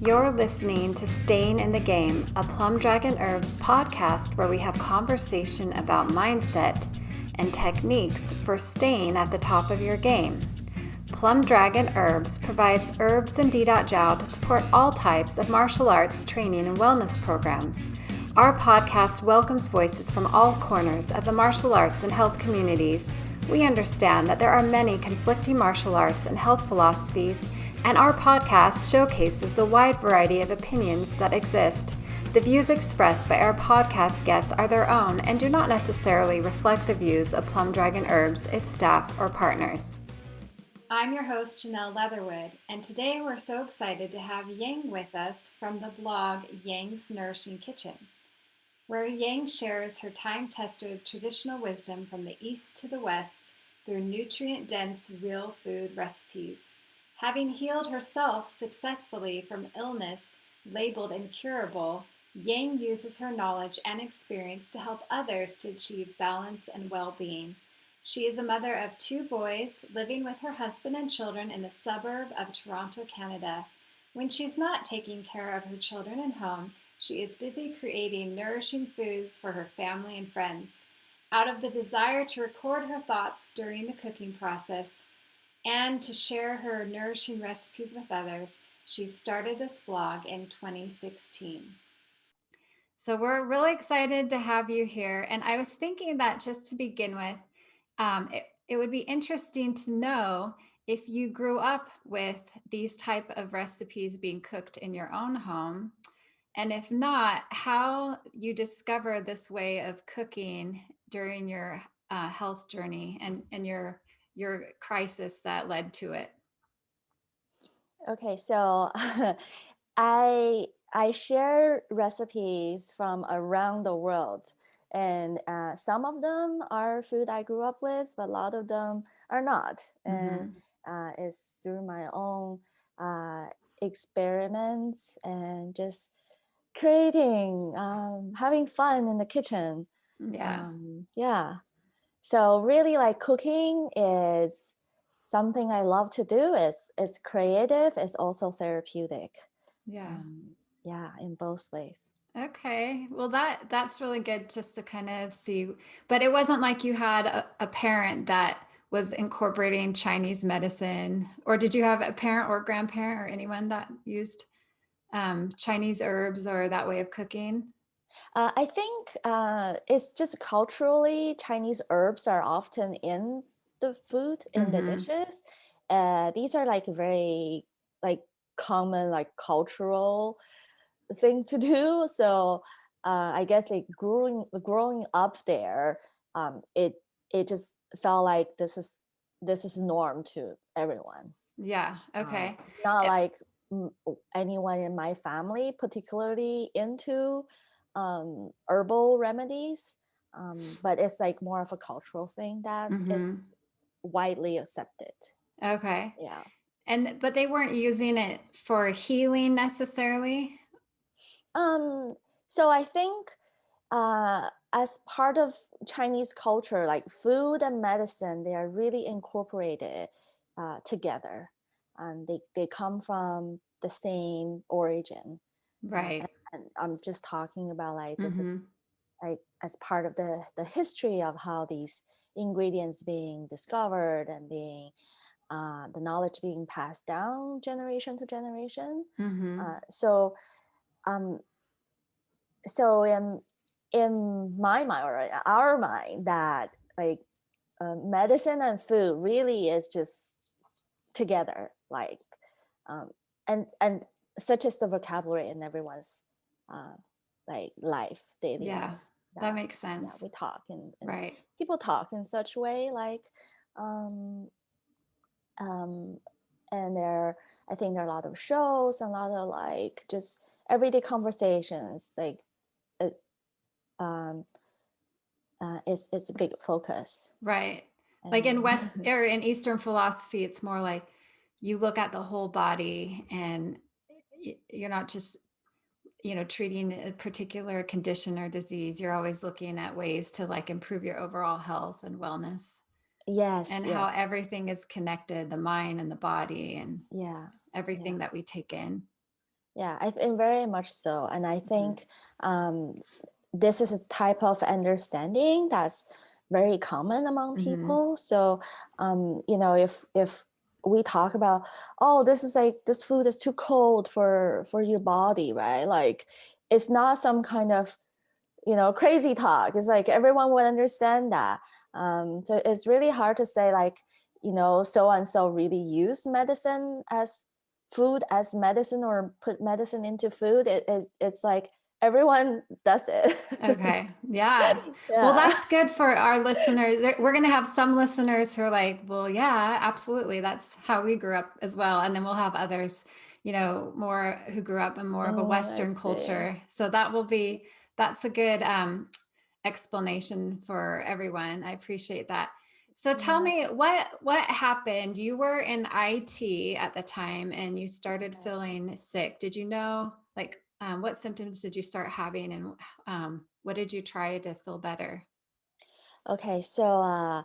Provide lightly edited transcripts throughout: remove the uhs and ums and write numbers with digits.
You're listening to Staying in the Game, a Plum Dragon Herbs podcast where we have conversation about mindset and techniques for staying at the top of your game. Plum Dragon Herbs provides herbs and D.Jow to support all types of martial arts training and wellness programs. Our podcast welcomes voices from all corners of the martial arts and health communities. We understand that there are many conflicting martial arts and health philosophies, and our podcast showcases the wide variety of opinions that exist. The views expressed by our podcast guests are their own and do not necessarily reflect the views of Plum Dragon Herbs, its staff, or partners. I'm your host, Janelle Leatherwood, and today we're so excited to have Yang with us from the blog Yang's Nourishing Kitchen, where Yang shares her time-tested traditional wisdom from the east to the west through nutrient-dense real food recipes. Having healed herself successfully from illness labeled incurable, Yang uses her knowledge and experience to help others to achieve balance and well-being. She is a mother of 2 boys living with her husband and children in the suburb of Toronto, Canada. When she's not taking care of her children and home, she is busy creating nourishing foods for her family and friends. Out of the desire to record her thoughts during the cooking process and to share her nourishing recipes with others, she started this blog in 2016. So we're really excited to have you here. And I was thinking that just to begin with, it would be interesting to know if you grew up with these type of recipes being cooked in your own home. And if not, how you discover this way of cooking during your health journey and your crisis that led to it. Okay, so I share recipes from around the world, and some of them are food I grew up with, but a lot of them are not. And it's through my own experiments and just creating, having fun in the kitchen. Yeah. Yeah. So really, like, cooking is something I love to do. It's creative. It's also therapeutic. Yeah. Yeah, in both ways. Okay. Well, that's really good just to kind of see. But it wasn't like you had a parent that was incorporating Chinese medicine, or did you have a parent or grandparent or anyone that used Chinese herbs or that way of cooking? I think it's just culturally, Chinese herbs are often in the food, in the dishes. These are like very like common, like cultural thing to do. So I guess like growing up there, it just felt like this is norm to everyone. Yeah. Okay. Not like anyone in my family particularly into herbal remedies, but it's like more of a cultural thing that is widely accepted. Okay. Yeah. But they weren't using it for healing necessarily. So I think as part of Chinese culture, like food and medicine, they are really incorporated together, and they come from the same origin. Right. And I'm just talking about like this is like as part of the history of how these ingredients being discovered and being the knowledge being passed down generation to generation. So um, so in my mind or our mind, that like medicine and food really is just together, like and such is the vocabulary in everyone's like life, daily Yeah, life, that makes sense. we talk and Right. people talk in such way, like um um and I think there are a lot of shows and a lot of like just everyday conversations, like it, um it's a big focus. Right. Like in West or in Eastern philosophy, it's more like you look at the whole body and you're not just, treating a particular condition or disease. You're always looking at ways to like improve your overall health and wellness. Yes, And how yes. everything is connected, the mind and the body and Yeah. everything that we take in. Yeah, I think very much so. And I think this is a type of understanding that's very common among people. So, if we talk about, oh, this is like, this food is too cold for your body, right? Like, it's not some kind of, crazy talk. It's like everyone would understand that. So it's really hard to say like, so and so really use medicine as food as medicine, or put medicine into food. It's like everyone does it. Okay. Yeah. Well, Yeah. that's good for our listeners. We're going to have some listeners who are like, well, yeah, absolutely. That's how we grew up as well. And then we'll have others, more who grew up in more of a I Western see. culture. So that's a good explanation for everyone. I appreciate that. So tell Yeah. me what happened? You were in IT at the time and you started Okay. feeling sick. Did you know, like, what symptoms did you start having, and what did you try to feel better? Okay. So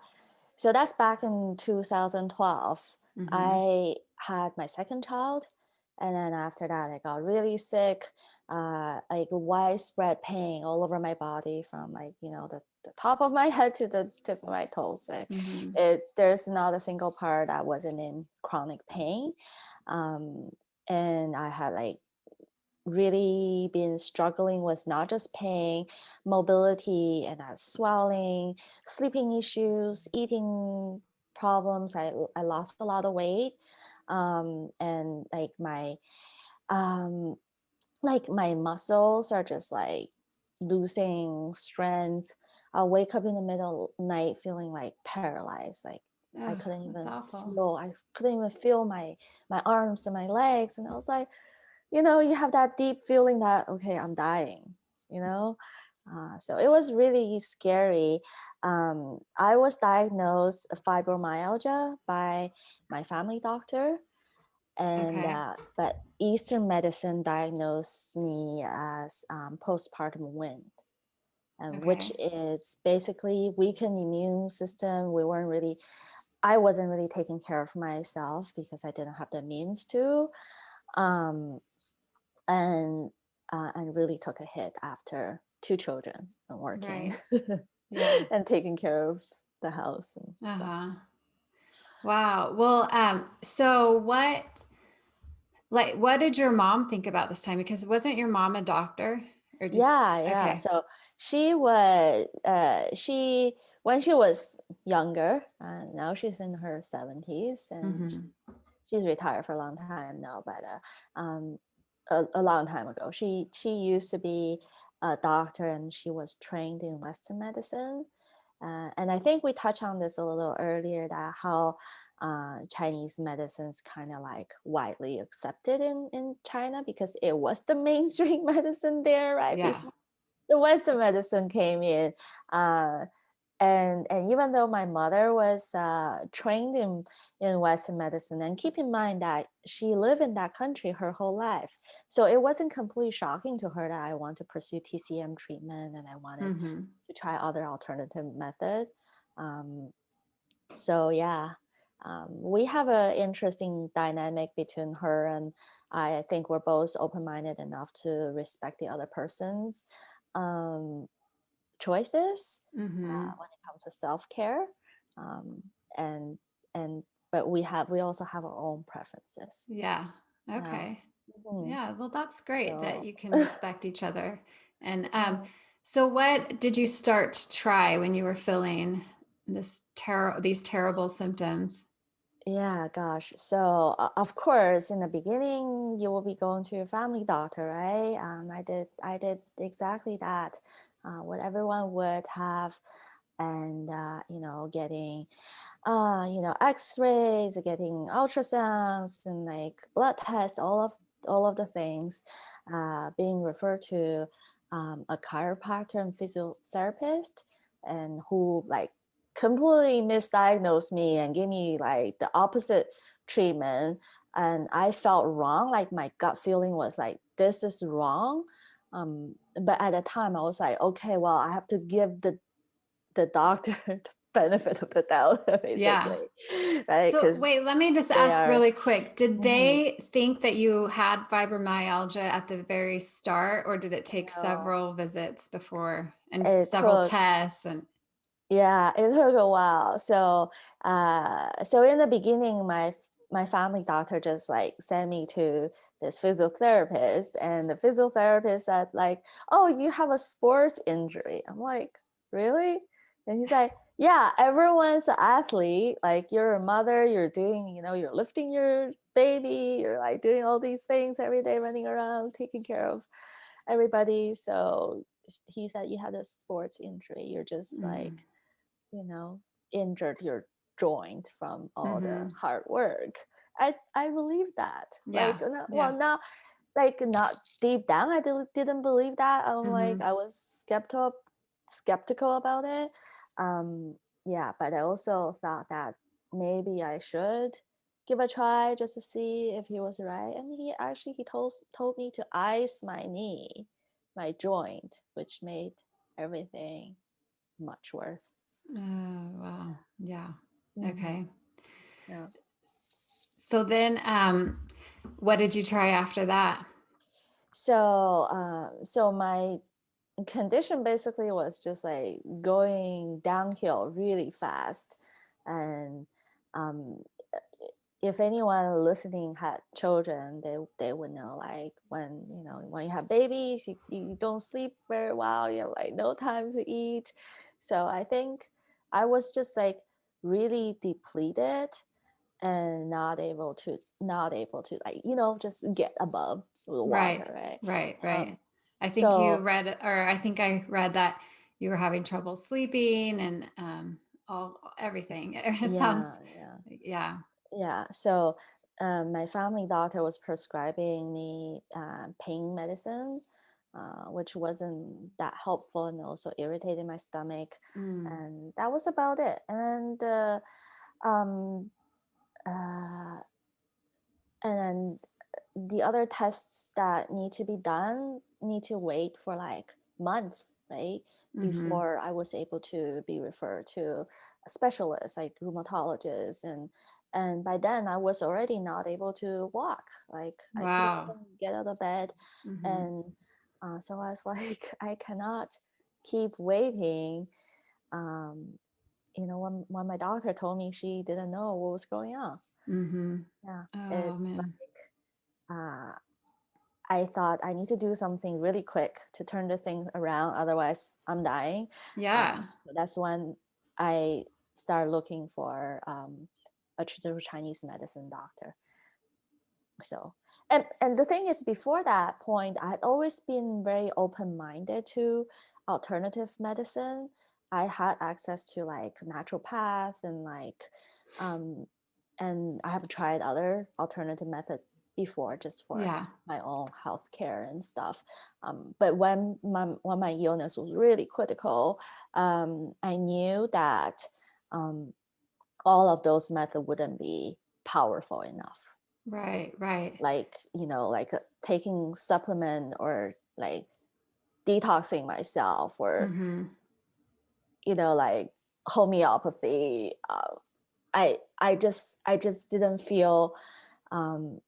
that's back in 2012. Mm-hmm. I had my second child, and then after that, I got really sick, like widespread pain all over my body, from like the top of my head to the tip of my toes. Like, Mm-hmm. there's not a single part that wasn't in chronic pain, um, and I had like really been struggling with not just pain, mobility, and swelling, sleeping issues, eating problems. I lost a lot of weight, and um, like my muscles are just like losing strength. I'll wake up in the middle of the night feeling like paralyzed, like I Oh, couldn't that's even awful. feel. I couldn't even feel my arms and my legs, and I was like, you have that deep feeling that, okay, I'm dying, you know? So it was really scary. I was diagnosed with fibromyalgia by my family doctor, and Okay. but Eastern medicine diagnosed me as postpartum wind, and which Okay. is basically weakened immune system. I wasn't really taking care of myself because I didn't have the means to. Um, and and really took a hit after two children and working Right. Yeah. and taking care of the house and stuff. Uh-huh. Wow. Well, so what did your mom think about this time? Because wasn't your mom a doctor? Or did Yeah. Okay. So she when she was younger, now she's in her 70s, and Mm-hmm. she's retired for a long time now, but a long time ago, she used to be a doctor, and she was trained in Western medicine. And I think we touched on this a little earlier, that how Chinese medicine's kind of like widely accepted in China because it was the mainstream medicine there, right? Yeah. Before the Western medicine came in. Uh, and even though my mother was trained in Western medicine, and keep in mind that she lived in that country her whole life, so it wasn't completely shocking to her that I want to pursue TCM treatment and I wanted Mm-hmm. to try other alternative method. Um, so yeah, we have an interesting dynamic between her and I think we're both open-minded enough to respect the other person's um, choices Mm-hmm. when it comes to self-care, um, and and but we also have our own preferences. Yeah. Yeah. Okay. Mhm. Yeah. Well, that's great that So you can respect each other. And yeah. so what did you start to try when you were feeling these terrible symptoms? Yeah, gosh. So of course, in the beginning, you will be going to your family doctor, right? I did exactly that, what everyone would have, and getting X-rays, getting ultrasounds, and like blood tests, all of the things, being referred to a chiropractor and physiotherapist, and who like completely misdiagnosed me and gave me like the opposite treatment. And I felt wrong, like my gut feeling was like, this is wrong. But at the time I was like, okay, well, I have to give the doctor benefit of the doubt, Yeah. basically, right? So Because wait, let me just they ask are. really quick. Did Mhm. they think that you had fibromyalgia at the very start, or did it take No, several visits before and it several took. tests and Yeah, it took a while. So in the beginning, my family doctor just like sent me to this physiotherapist, and the physiotherapist said like, "Oh, you have a sports injury." I'm like, "Really?" And he's like, "Yeah, everyone's an athlete. Like you're a mother, you're doing, you're lifting your baby, you're like doing all these things every day, running around, taking care of everybody. So he said you had a sports injury. You're just like, Mhm. you know, injured your joint from all the Mhm. hard work." I believe that. Yeah. Like, Yeah. now, like not deep down, I didn't believe that. I'm like, Mhm. I was skeptical about it. Yeah, but I also thought that maybe I should give a try just to see if he was right. And he told me to ice my knee, my joint, which made everything much worse. Oh, wow. Yeah. Mm-hmm. Okay. Yeah. So then what did you try after that? So my condition basically was just like going downhill really fast, and um, if anyone listening had children, they would know, like when you have babies, you don't sleep very well, you have like no time to eat. So I think I was just like really depleted and not able to like just get above the Right. water, right? Right. Right. um I think you so read, or I think I read that you were having trouble sleeping and all everything. It sounds, yeah, yeah, yeah. yeah. So my family doctor was prescribing me pain medicine, which wasn't that helpful and also irritated my stomach, Mm. and that was about it. And um uh and then the other tests that need to be done need to wait for like months, right, Mhm. before I was able to be referred to a specialist like rheumatologist. And by then I was already not able to walk, like I couldn't Wow. even get out of bed. Mhm. And so I was like, I cannot keep waiting. um, when my doctor told me she didn't know what was going on. Mhm. Yeah, Oh it's man. like I thought I need to do something really quick to turn the thing around, otherwise I'm dying. Yeah. So that's when I started looking for a traditional Chinese medicine doctor. So, and the thing is, before that point, I had always been very open-minded to alternative medicine. I had access to like naturopath um, and I have tried other alternative methods before, just for Yeah. my own healthcare and stuff. But when my illness was really critical, I knew that um, all of those methods wouldn't be powerful enough. Right. Right. Like taking supplement or like detoxing myself, or Mhm. like homeopathy. I just didn't feel um,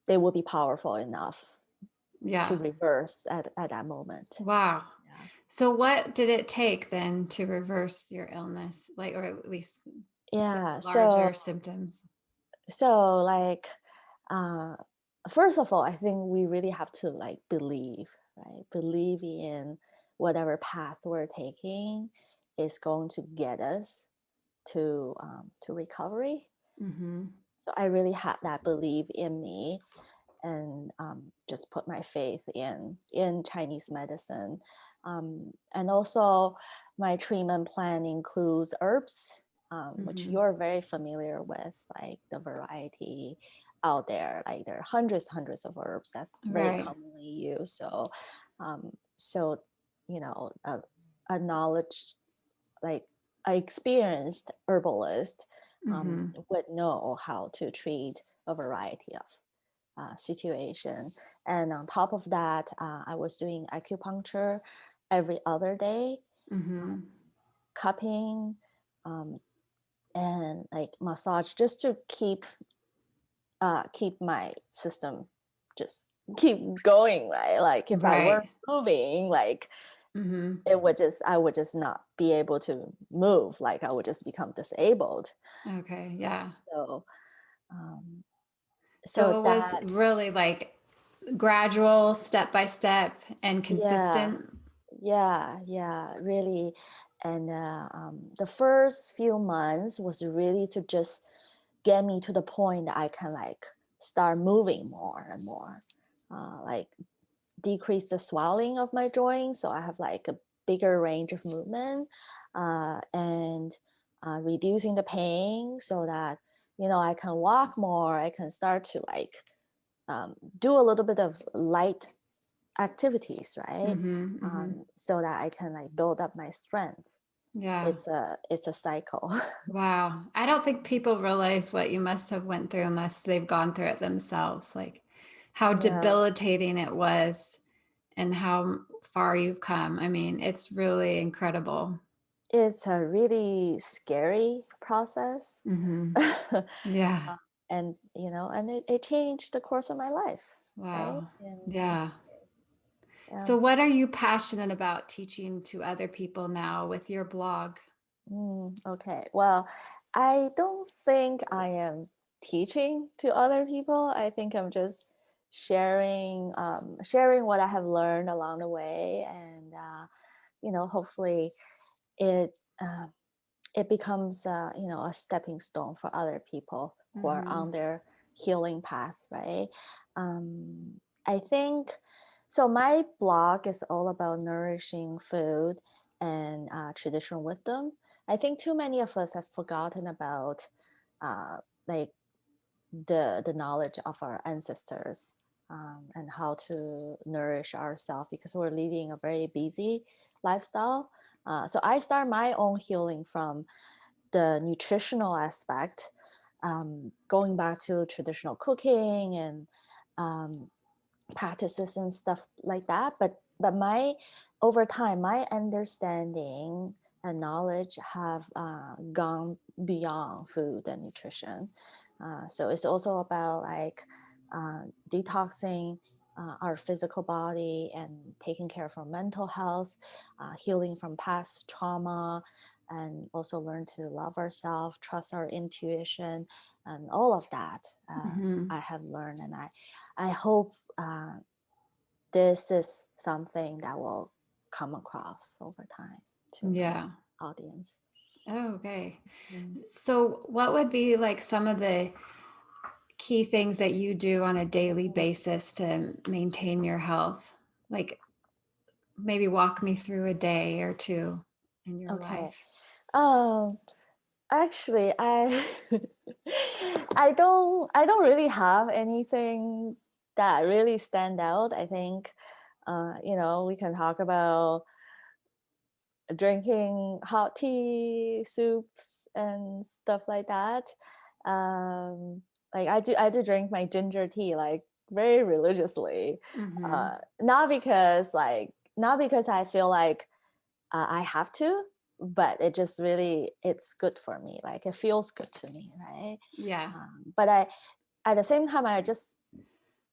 they would be powerful enough to Yeah. reverse at that moment. Wow. Yeah. So what did it take then to reverse your illness, like, or at least the Yeah. larger symptoms? So like uh first of all, I think we really have to like believe, right? Believe in whatever path we're taking is going to get us to recovery. Mhm. So I really had that belief in me, and just put my faith in Chinese medicine. And also my treatment plan includes herbs, which Mhm. you're very familiar with, like the variety out there. Like there are hundreds of herbs that's very Right. commonly used. So a knowledge, like an experienced herbalist Mhm. would know how to treat a variety of situation. And on top of that, I was doing acupuncture every other day, Mhm. cupping, and like massage just to keep my system just keep going, right? Like if I weren't Right. moving, like I would just not be able to move. Like I would just become disabled. Okay. Yeah. So, um, So so it was that, really like gradual, step by step, and yeah, consistent. yeah, really. And the first few months was really to just get me to the point that I can like start moving more and more, like decrease the swelling of my joints, so I have like a bigger range of movement, and reducing the pain so that I can walk more. I can start to like do a little bit of light activities, right? So that I can like build up my strength. Yeah. It's a cycle. Wow. I don't think people realize what you must have went through unless they've gone through it themselves, like how Yeah, debilitating it was and how far you've come. I mean, it's really incredible. it's a really scary process. Yeah. And and it changed the course of my life, right? Wow. And Yeah. yeah. So, what are you passionate about teaching to other people now with your blog? Okay, well, I don't think I am teaching to other people. I think I'm just sharing what I have learned along the way, and hopefully it uh, it becomes a stepping stone for other people who are on their healing path, right? I think so. My blog is all about nourishing food and traditional wisdom. I think too many of us have forgotten about uh, like the knowledge of our ancestors, and how to nourish ourselves, because we're leading a very busy lifestyle. So I start my own healing from the nutritional aspect, going back to traditional cooking and practices and stuff like that. But my over time, my understanding and knowledge have gone beyond food and nutrition. So it's also about like detoxing our physical body and taking care of our mental health, healing from past trauma, and also learn to love ourselves, trust our intuition, and all of that. I have learned, and I hope this is something that will come across over time to my Yeah. audience. Oh, okay. Mm. So, what would be like some of the key things that you do on a daily basis to maintain your health? Like maybe walk me through a day or two in your Okay. life. Um, Actually, I don't really have anything that really stand out. I think we can talk about drinking hot tea, soups, and stuff like that. Like I do drink my ginger tea like very religiously, Mm-hmm. not because I feel like I have to, but it's good for me. Like it feels good to me, right? Yeah. But at the same time, I just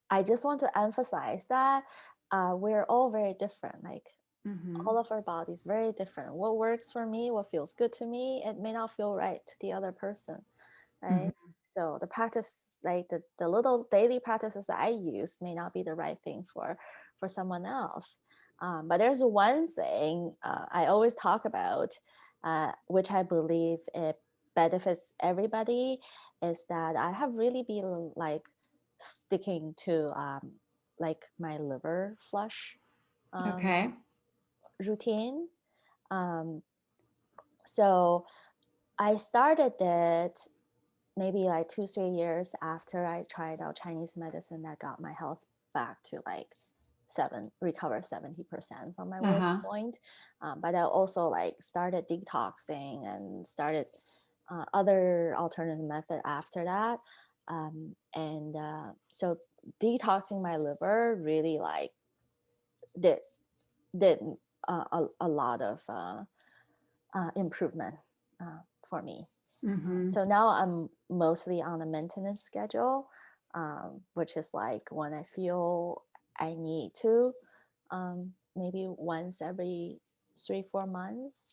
want to emphasize that we're all very different. Like Mm-hmm. all of our bodies very different. What works for me, what feels good to me, it may not feel right to the other person, right? Mm-hmm. So the practice, like the little daily practices that I use may not be the right thing for someone else. But there's one thing I always talk about, which I believe it benefits everybody, is that I have really been like sticking to like my liver flush Okay. routine. Um, so I started it maybe like 2-3 years after I tried out Chinese medicine that got my health back to like recover 70% from my worst Uh-huh. point. But I also like started detoxing and started other alternative method after that. And so detoxing my liver really like did did a lot of improvement for me. Mm-hmm. So now I'm mostly on a maintenance schedule, which is like when I feel I need to, maybe once every 3-4 months.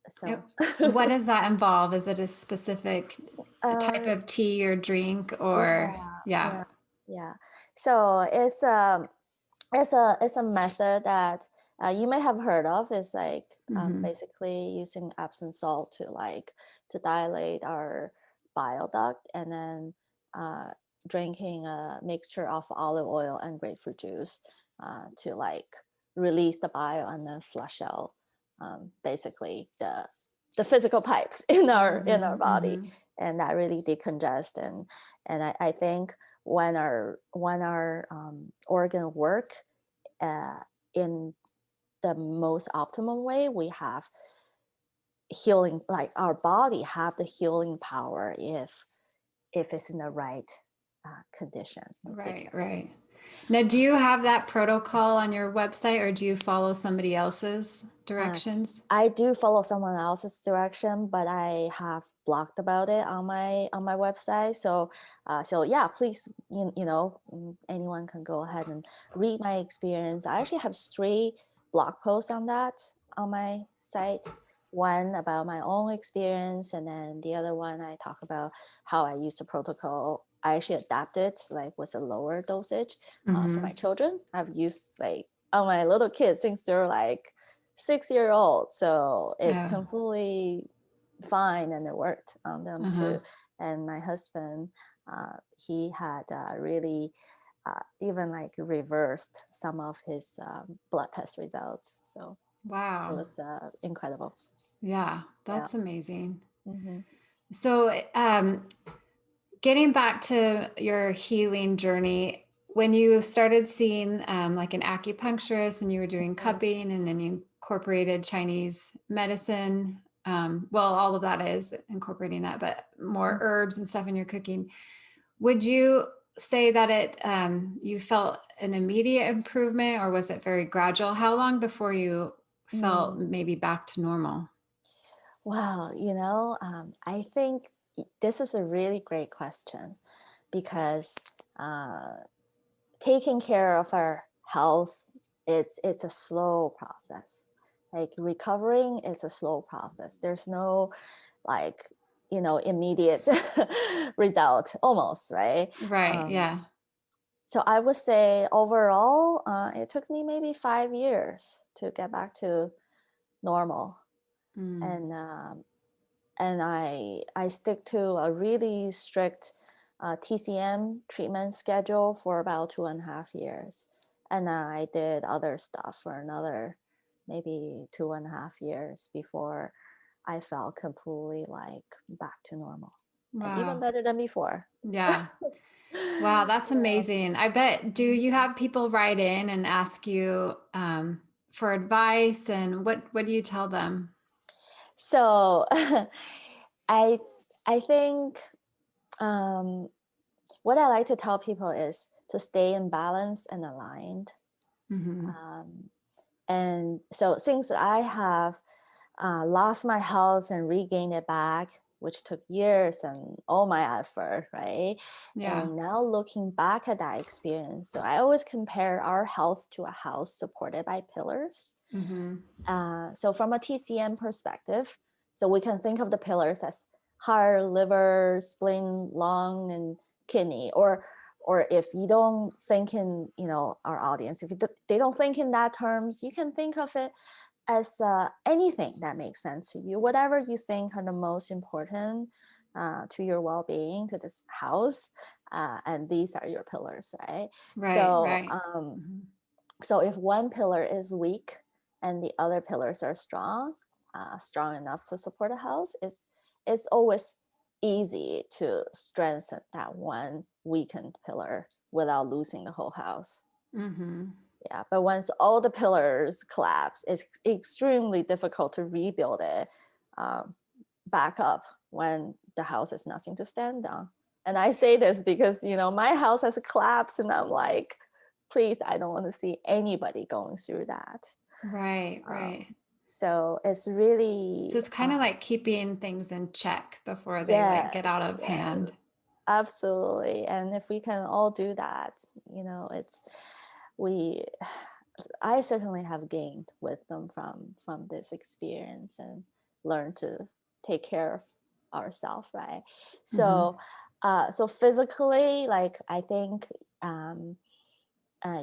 So What does that involve? Is it a specific type uh, of tea or drink, or yeah, yeah? yeah. So it's a method that you may have heard of. It's like Mm-hmm. basically using Epsom salt to dilate our bile duct, and then drinking a mixture of olive oil and grapefruit juice to like release the bile and then flush out basically the physical pipes in our body, Mm-hmm. and that really decongest. And I think when our organ work in the most optimal way, we have healing, like our body have the healing power if it's in the right condition. Right. Now, do you have that protocol on your website, or do you follow somebody else's directions? I do follow someone else's direction, but I have blogged about it on my website. So yeah, please, anyone can go ahead and read my experience. I actually have 3 blog posts on that on my site. One about my own experience, and then the other one I talk about how I use the protocol. I actually adapted like with a lower dosage for my children. I've used like on my little kids since they're like 6-year-old, so it's completely fine, and it worked on them too. And my husband, he had really even like reversed some of his blood test results, so Wow. it was incredible. Yeah, that's amazing. Mm-hmm. So, getting back to your healing journey, when you started seeing like an acupuncturist and you were doing cupping, and then you incorporated Chinese medicine, well, all of that is incorporating that, but more herbs and stuff in your cooking. Would you say that you felt an immediate improvement, or was it very gradual? How long before you felt maybe back to normal? Wow, I think this is a really great question, because taking care of our health, it's a slow process. Like recovering is a slow process. There's no like immediate result almost, right? Right. Yeah. So I would say overall it took me maybe 5 years to get back to normal. And I stick to a really strict TCM treatment schedule for about 2.5 years, and I did other stuff for another maybe 2.5 years before I felt completely like back to normal, and even Wow. better than before. Yeah. Wow, that's amazing. I bet, do you have people write in and ask you for advice, and what do you tell them? So I I think what I like to tell people is to stay in balance and aligned. And so since I have lost my health and regained it back, which took years and all my effort, right? Yeah. And now looking back at that experience, so I always compare our health to a house supported by pillars. So from a TCM perspective, so we can think of the pillars as heart, liver, spleen, lung, and kidney. Or if you don't think in, our audience, if they don't think in that terms, you can think of it as anything that makes sense to you, whatever you think are the most important to your well-being, to this house, and these are your pillars, right? Right. So if one pillar is weak and the other pillars are strong enough to support a house, it's always easy to strengthen that one weakened pillar without losing the whole house. Yeah, but once all the pillars collapse, it's extremely difficult to rebuild it back up when the house has nothing to stand on. And I say this because, my house has collapsed, and I'm like, please, I don't want to see anybody going through that. Right. So it's really, So it's kind of like keeping things in check before they like get out yes, of hand. absolutely. And if we can all do that, we, I certainly have gained wisdom from this experience and learned to take care of ourselves, right? So, so physically, like I think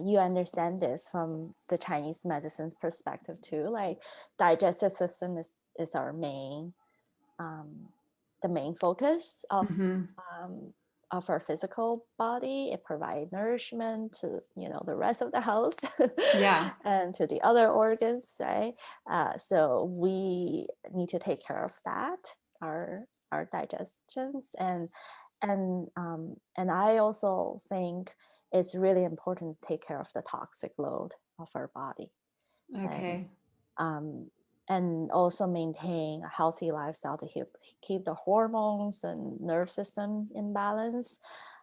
you understand this from the Chinese medicine's perspective too. Like digestive system is our main the main focus of our physical body. It provides nourishment to the rest of the house Yeah. and to the other organs, right? So we need to take care of that, our digestions, and I also think it's really important to take care of the toxic load of our body. Okay. And also maintain a healthy lifestyle to keep the hormones and nerve system in balance.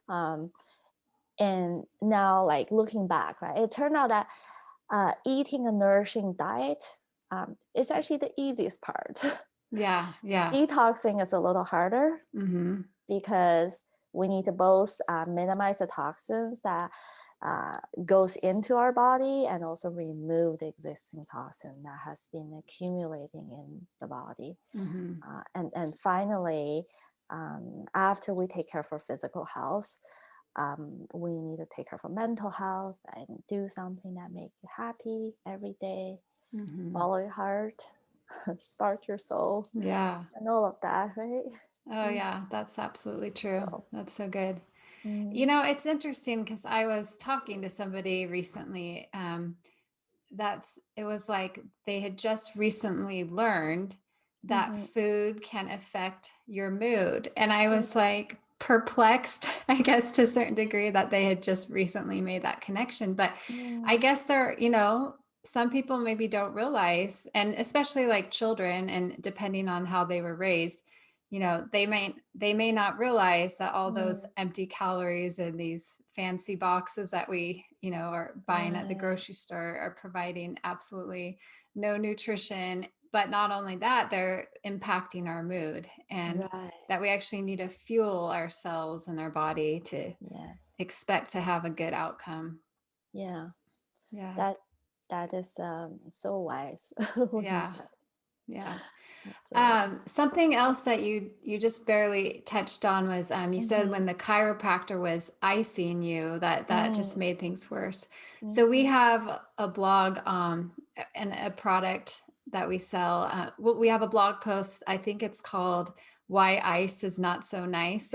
And now, like looking back, right, it turned out that eating a nourishing diet is actually the easiest part. Yeah. Yeah. Detoxing is a little harder because we need to both minimize the toxins that goes into our body and also remove the existing toxin that has been accumulating in the body. And finally, after we take care of our physical health, we need to take care of our mental health and do something that makes you happy every day. Follow your heart, spark your soul. Yeah. And all of that, right? Oh, yeah. That's absolutely true. So, That's so good. You know, it's interesting because I was talking to somebody recently it was like they had just recently learned that food can affect your mood. And I was like perplexed, I guess, to a certain degree that they had just recently made that connection. But I guess some people maybe don't realize, and especially like children, and depending on how they were raised, they may not realize that all those empty calories in these fancy boxes that we are buying at the grocery store are providing absolutely no nutrition. But not only that, they're impacting our mood, and that we actually need to fuel ourselves and our body to expect to have a good outcome. Yeah. That is so wise. Yeah. Absolutely. Something else that you just barely touched on was you said when the chiropractor was icing you, that just made things worse. So we have a blog and a product that we sell. We have a blog post. I think it's called "Why Ice Is Not So Nice,"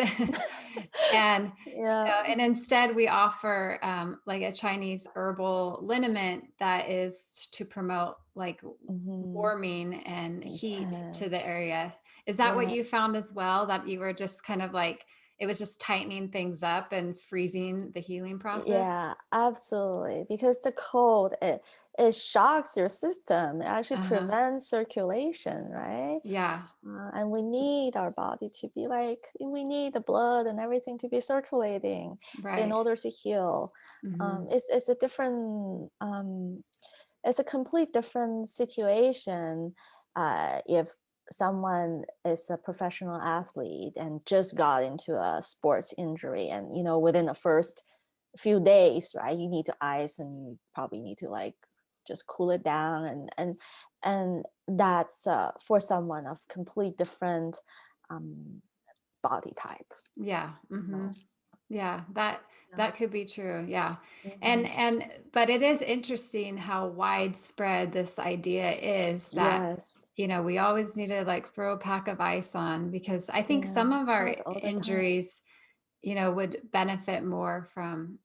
and and instead we offer like a Chinese herbal liniment that is to promote like warming and heat to the area. Is that what you found as well? That you were just kind of like, it was just tightening things up and freezing the healing process? Yeah, absolutely. Because the cold, it shocks your system. It actually prevents circulation, right? Yeah. And we need our body to be like, we need the blood and everything to be circulating in order to heal. It's a different, it's a complete different situation if someone is a professional athlete and just got into a sports injury, and within the first few days, right, you need to ice and you probably need to like just cool it down, and that's for someone of complete different body type. Yeah. Yeah, that could be true. Yeah. And but it is interesting how widespread this idea is that we always need to like throw a pack of ice on, because I think some of our injuries would benefit more from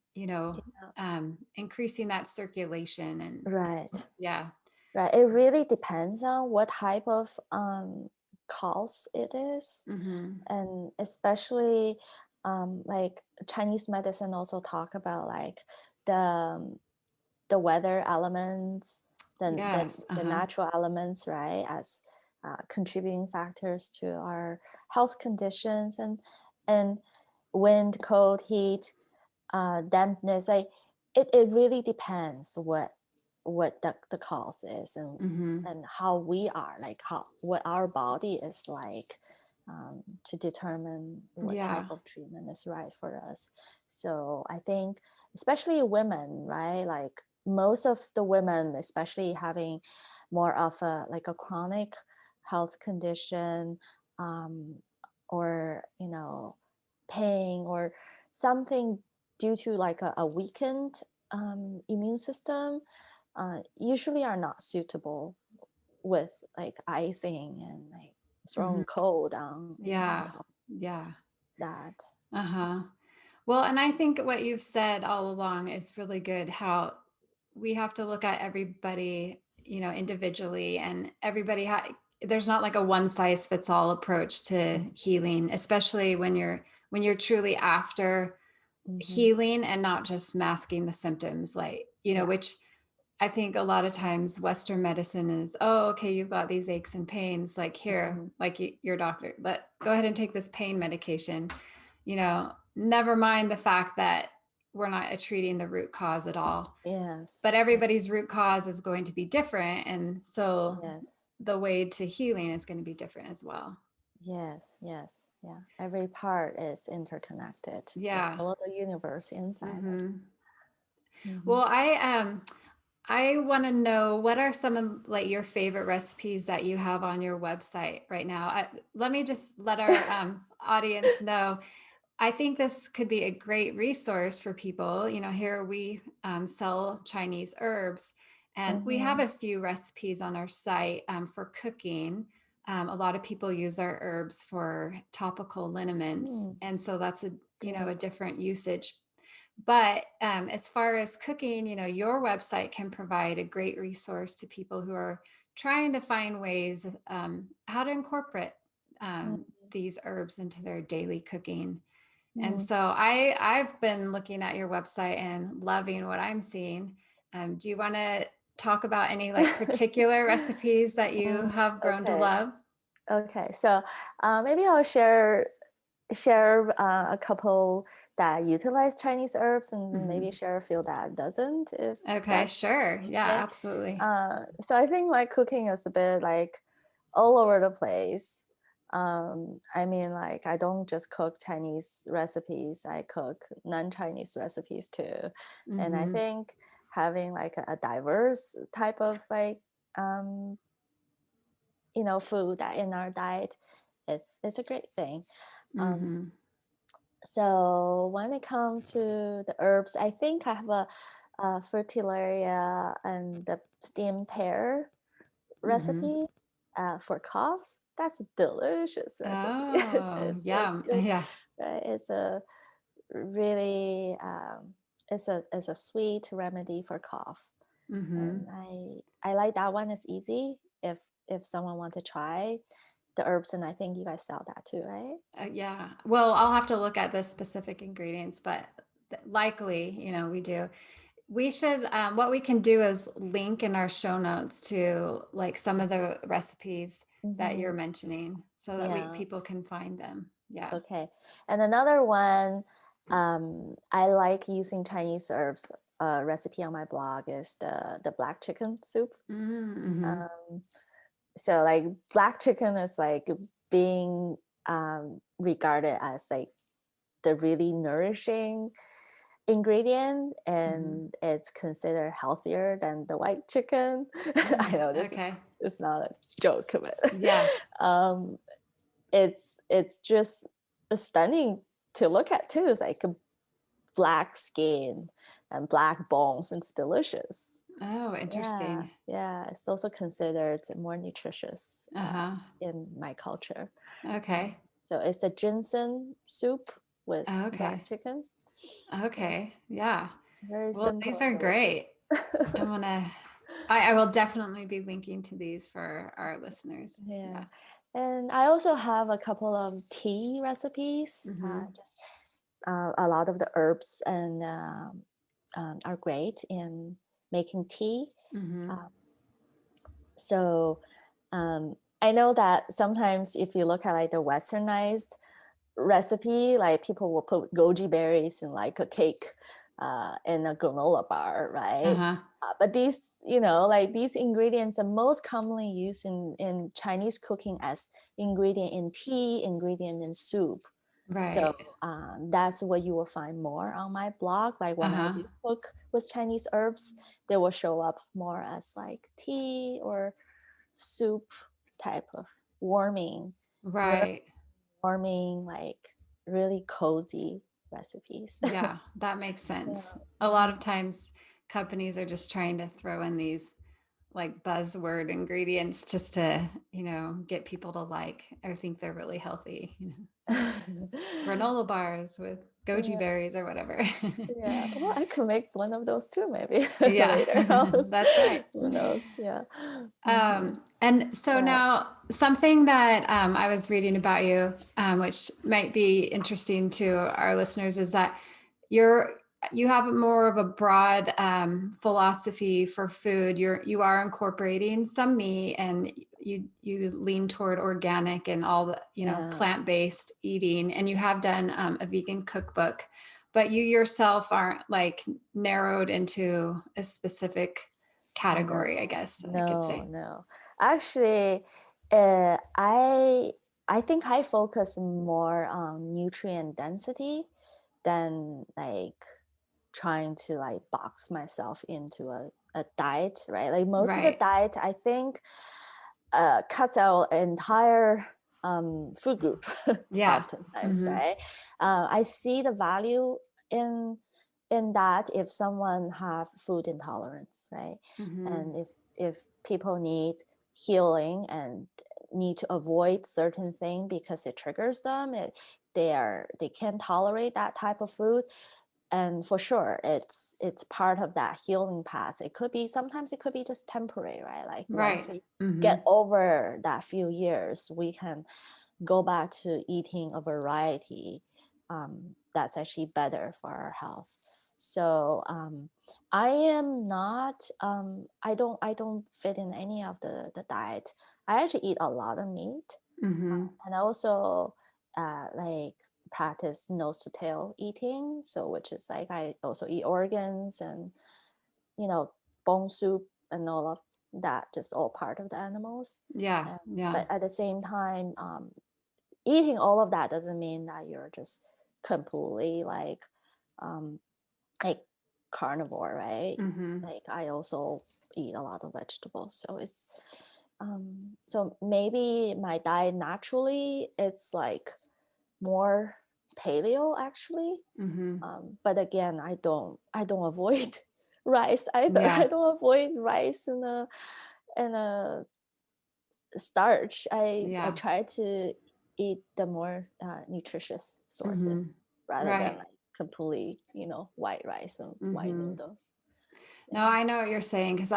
increasing that circulation. And it really depends on what type of cause it is. And especially like Chinese medicine also talk about like the weather elements, the natural elements, right, as contributing factors to our health conditions, and wind, cold, heat, dampness. Like it really depends what what the cause is, and Mm-hmm. and how we are, like what our body is like, to determine what type Yeah. of treatment is right for us. So I think especially women, right? Like most of the women, especially having more of a like a chronic health condition, or pain or something due to like a weakened immune system, usually are not suitable with like icing and like Mm-hmm. throwing cold on Yeah. top Yeah. of that. Uh-huh. Well, and I think what you've said all along is really good, how we have to look at everybody, individually, and there's not like a one size fits all approach to healing, especially when you're truly after Mm-hmm. healing and not just masking the symptoms, like, Yeah. which I think a lot of times Western medicine is, oh, okay, you've got these aches and pains, like here, Mm-hmm. like your doctor, but go ahead and take this pain medication, never mind the fact that we're not treating the root cause at all. Yes. But everybody's root cause is going to be different. And so Yes. the way to healing is going to be different as well. Yes. Yes. Yeah. Every part is interconnected. It's Yeah. a little universe inside us. Mm-hmm. Mm-hmm. Well, I want to know, what are some of like your favorite recipes that you have on your website right now? Let me just let our audience know. I think this could be a great resource for people. Here we sell Chinese herbs, and we have Mm-hmm. a few recipes on our site for cooking. A lot of people use our herbs for topical liniments, Mm, and so that's a great. different usage. But as far as cooking, your website can provide a great resource to people who are trying to find ways how to incorporate Mm, these herbs into their daily cooking. And mm. so I've been looking at your website and loving what I'm seeing. Do you want to talk about any like particular recipes that you Mm, have grown to okay. love? Okay. So maybe I'll share a couple that utilize Chinese herbs, and maybe Hmm. share a few that doesn't, if Okay, that's sure. Yeah, okay. absolutely. So I think my cooking is a bit like all over the place. I mean, like I don't just cook Chinese recipes, I cook non-Chinese recipes too. And I Hmm. think having like a diverse type of like um, food that in our diet, it's a great thing. Um, Hmm. so when it comes to the herbs, I think I have a fertilaria and the steamed pear Hmm. recipe for coughs. That's a delicious recipe. Oh, It's yum. good, Yeah. right? It's a really it's a sweet remedy for cough, and Hmm. I like that one. It's easy if someone wants to try the herbs, and I think you guys sell that too, right? Yeah. Well, I'll have to look at the specific ingredients, but likely, we do. We should, what we can do is link in our show notes to like some of the recipes that Mm-hmm. you're mentioning so that Yeah. people can find them. Yeah. Okay. And another one, I like using Chinese herbs. Recipe on my blog is the black chicken soup. Mm-hmm. Um, so like black chicken is like being regarded as like the really nourishing ingredient, Mm-hmm. and it's considered healthier than the white chicken. I Mm, know this is okay. it's not a joke, but Yeah. um, it's just stunning to look at too. It's like a black skin and black bones, and it's delicious. Oh, Yeah, interesting. yeah. It's also considered more nutritious Uh-huh. in my culture. Um, Okay. so it's a ginseng soup with black Okay. chicken. Yeah, Okay. Yeah. very Well, simple these and are delicious. great. I'm gonna, I will definitely be linking to these for our listeners. Yeah. Yeah. And I also have a couple of tea recipes. Mm-hmm. Just a lot of the herbs and are great in making tea. Mm-hmm. Uh, so I know that sometimes if you look at like the westernized recipe, like people will put goji berries in like a cake in a granola bar, right? Uh-huh. But these, like these ingredients are most commonly used in Chinese cooking as ingredient in tea, ingredient in soup. So Right. that's what you will find more on my blog. Like when I Uh-huh. do cook with Chinese herbs, they will show up more as like tea or soup type of warming, Right. warming, like really cozy recipes. Yeah, that makes sense. Yeah. A lot of times companies are just trying to throw in these like buzzword ingredients just to, get people to like or think they're really healthy. Granola bars with goji Yeah. berries or whatever. Yeah, well, I could make one of those too, maybe Yeah, later on. that's right. Who knows? Yeah. Mhm. And so Uh, now something that I was reading about you, which might be interesting to our listeners, is that you're you have more of a broad philosophy for food. You are incorporating some meat, and you lean toward organic and all the yeah. plant-based eating, and you have done a vegan cookbook, but you yourself aren't like narrowed into a specific category, I No, guess I could no, say. no. Actually, uh, I I think I focus more on nutrient density than like trying to like box myself into a diet, right? Like most of the Right. diet, I think, cuts out entire food group Yeah. oftentimes, Mm-hmm. right? I see the value in in that if someone have food intolerance, right? Mm-hmm. And if people need healing and need to avoid certain thing because it triggers them, they can't tolerate that type of food, and for sure it's part of that healing path. It could be, sometimes it could be just temporary, right? Like once Right. we Mm-hmm. get over that few years, we can go back to eating a variety that's actually better for our health. So I am not I don't fit in any of the diet. I actually eat a lot of meat, Mm-hmm. and I also like practice nose to tail eating. So which is like I also eat organs and you know bone soup and all of that, just all part of the animals. Yeah. Yeah. But at the same time, eating all of that doesn't mean that you're just completely um, like carnivore, right? Mm-hmm. Like I also eat a lot of vegetables, so it's so maybe my diet naturally it's like more paleo actually. Mm-hmm. But again, I don't avoid rice either. Yeah. I don't avoid rice and a starch. I Yeah. try to eat the more nutritious Mm-hmm. sources rather than Right. like completely white rice and white Mm-hmm. noodles. No, Yeah. I know what you're saying because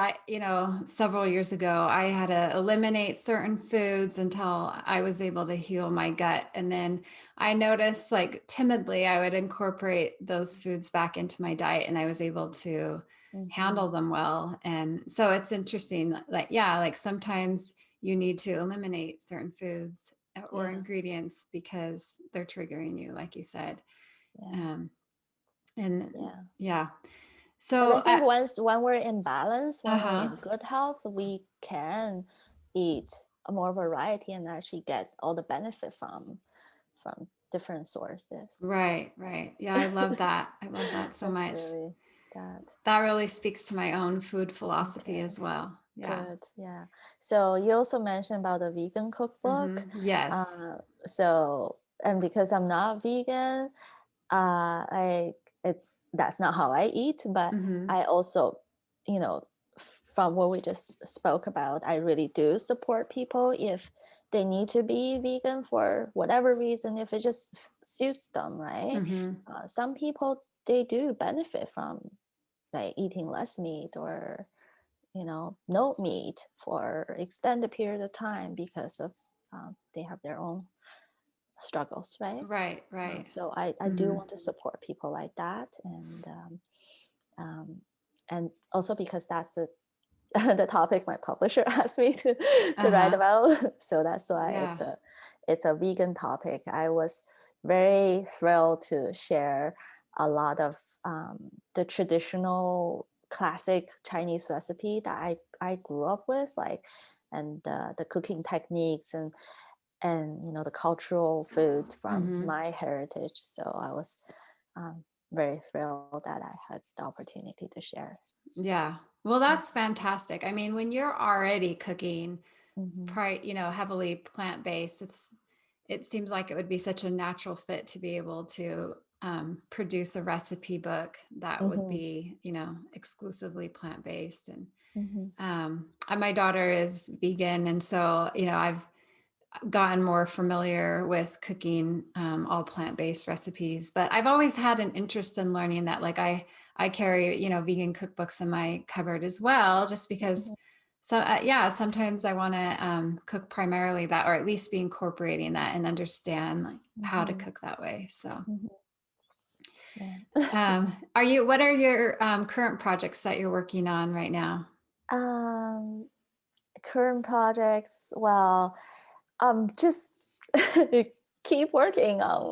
several years ago, I had to eliminate certain foods until I was able to heal my gut. And then I noticed, like, timidly, I would incorporate those foods back into my diet and I was able to Mm-hmm. handle them well. And so it's interesting, like, yeah, like sometimes you need to eliminate certain foods or Yeah. ingredients because they're triggering you, like you said. Yeah. Um, and Yeah. yeah. But I So, think once when we're in balance, when we're uh-huh. in good health, we can eat a more variety and actually get all the benefit from different sources. Right, right. Yeah, I love that. I love that so That's much. really that. That really speaks to my own food philosophy Okay. as well. Yeah. Good. Yeah. So you also mentioned about the vegan cookbook. Yes. So and because I'm not vegan, like that's not how I eat. But hmm I also, you know, from what we just spoke about, I really do support people if they need to be vegan for whatever reason, if it just suits them, right? hmm Some people they do benefit from like eating less meat or no meat for extended period of time because of they have their own struggles, right? Right, right. So I do hmm want to support people like that, um, and also because that's the the topic my publisher asked me to write Uh-huh. about. So that's why Yeah. it's a vegan topic. I was very thrilled to share a lot of the traditional classic Chinese recipe that I grew up with, like, and the cooking techniques and the cultural food from my heritage. So I was very thrilled that I had the opportunity to share. Yeah. Well, that's fantastic. I mean, when you're already cooking Mm-hmm. heavily plant-based, it seems like it would be such a natural fit to be able to produce a recipe book that would Mm-hmm. be, exclusively plant-based. And Mm-hmm. my daughter is vegan, and so, I've gotten more familiar with cooking all plant-based recipes, but I've always had an interest in learning that. Like I carry, vegan cookbooks in my cupboard as well, just because. So yeah, sometimes I want to cook primarily that, or at least be incorporating that and understand like how to Mm-hmm. cook that way. So Yeah. what are your current projects that you're working on right now? Current projects, well, just keep working on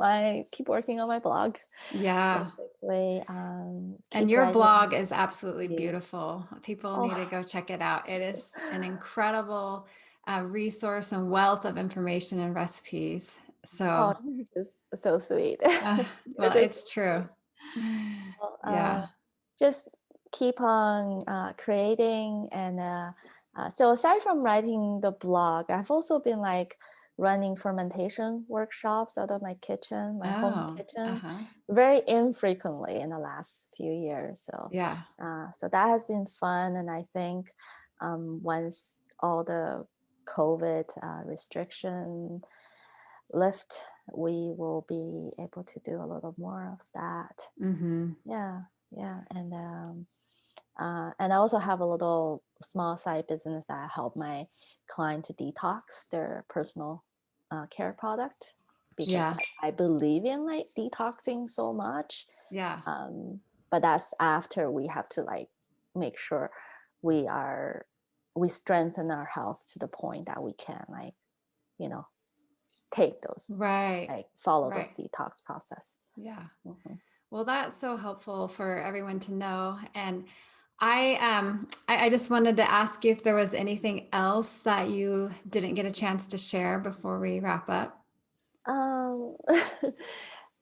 my blog, Yeah. basically. And Keep your writing blog is absolutely reviews. beautiful. People need to Oh, go check it out. It is an incredible resource and wealth of information and recipes. oh, So, you're just so sweet. uh, You're well, just it's so true. sweet. Well, Yeah. just keep on creating, and so aside from writing the blog, I've also been like running fermentation workshops out of my kitchen, my home Oh, kitchen, uh-huh. very infrequently in the last few years. So Yeah. so that has been fun, and I think once all the COVID restriction lift, we will be able to do a little more of that. Mm-hmm. Yeah, yeah, and I also have a little small side business that I help my client to detox their personal care product, because Yeah. I believe in like detoxing so much. Yeah. But that's after we have to like make sure we strengthen our health to the point that we can like, you know, take those, Right. like follow Right. those detox process. Yeah. Mm-hmm. Well, that's so helpful for everyone to know. And I just wanted to ask you if there was anything else that you didn't get a chance to share before we wrap up. Um,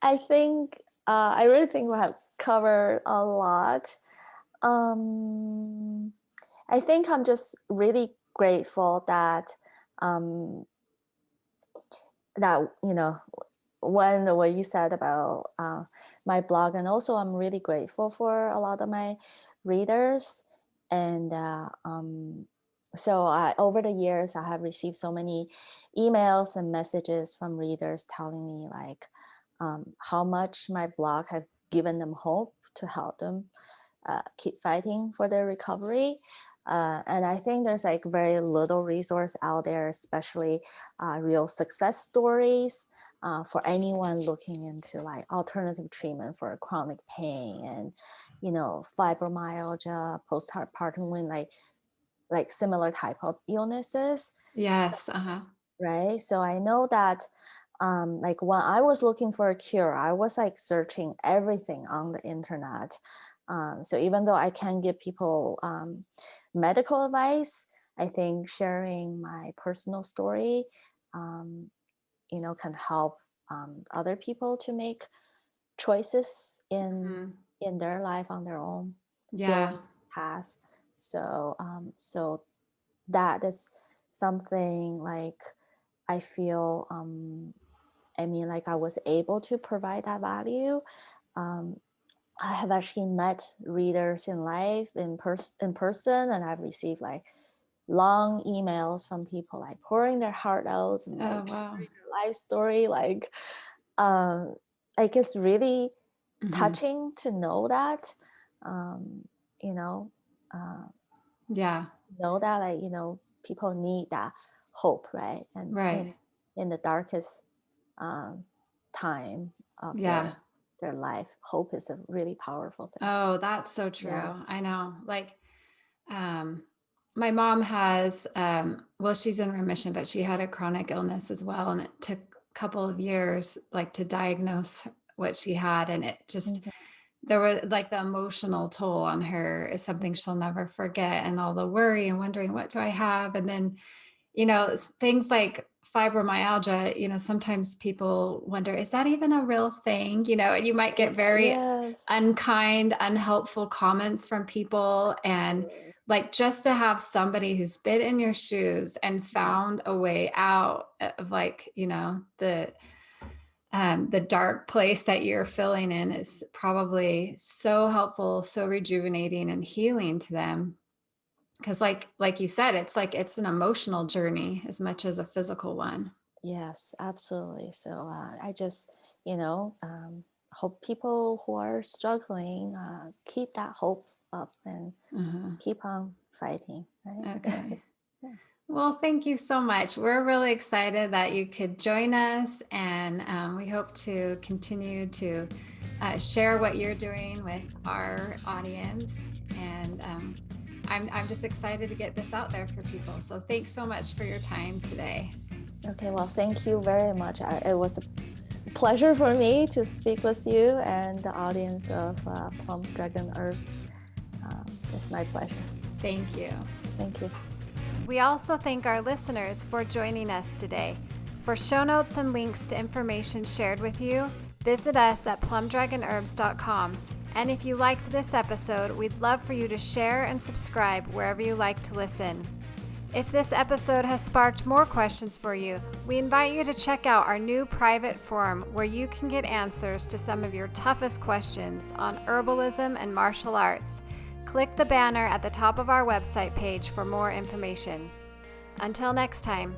I think I really think we have covered a lot. Um, I think I'm just really grateful that um, when what you said about my blog, and also I'm really grateful for a lot of my readers, and so over the years I have received so many emails and messages from readers telling me like how much my blog has given them hope to help them keep fighting for their recovery. And I think there's like very little resource out there, especially real success stories for anyone looking into like alternative treatment for chronic pain and, fibromyalgia, postpartum wound, like similar type of illnesses. So, Yes. Uh-huh. right. So I know that like when I was looking for a cure, I was like searching everything on the internet. So even though I can give people medical advice, I think sharing my personal story, um, can help other people to make choices Mhm. in their life on their own Yeah. healing path. So that is something like I feel. I mean, like I was able to provide that value. Um, I have actually met readers in life in person, and I've received like long emails from people like pouring their heart out and Oh, like wow. sharing their life story. Um, like it's really Hmm. touching to know that, um, you know, uh, Yeah. know that like people need that hope, right? And Right. in the darkest um, time of Yeah. their life, hope is a really powerful thing. Oh, that's so true. Yeah. I know. Like, um, my mom has, well, she's in remission, but she had a chronic illness as well. And it took a couple of years, like, to diagnose what she had. And it just, Mhm. there was like the emotional toll on her is something she'll never forget, and all the worry and wondering, what do I have? And then, things like fibromyalgia, sometimes people wonder, is that even a real thing? And you might get very Yes. unkind, unhelpful comments from people. And like, just to have somebody who's been in your shoes and found a way out of, like, the dark place that you're filling in is probably so helpful, so rejuvenating and healing to them. Because like you said, it's an emotional journey as much as a physical one. Yes, absolutely. So I just, hope people who are struggling keep that hope up and keep on fighting. Right? Okay. Yeah. Well, thank you so much. We're really excited that you could join us, and we hope to continue to share what you're doing with our audience. And I'm just excited to get this out there for people. So thanks so much for your time today. Okay, well, thank you very much. It was a pleasure for me to speak with you and the audience of Plum Dragon Herbs. It's my pleasure. Thank you. Thank you. We also thank our listeners for joining us today. For show notes and links to information shared with you, visit us at plumdragonherbs.com. And if you liked this episode, we'd love for you to share and subscribe wherever you like to listen. If this episode has sparked more questions for you, we invite you to check out our new private forum where you can get answers to some of your toughest questions on herbalism and martial arts. Click the banner at the top of our website page for more information. Until next time.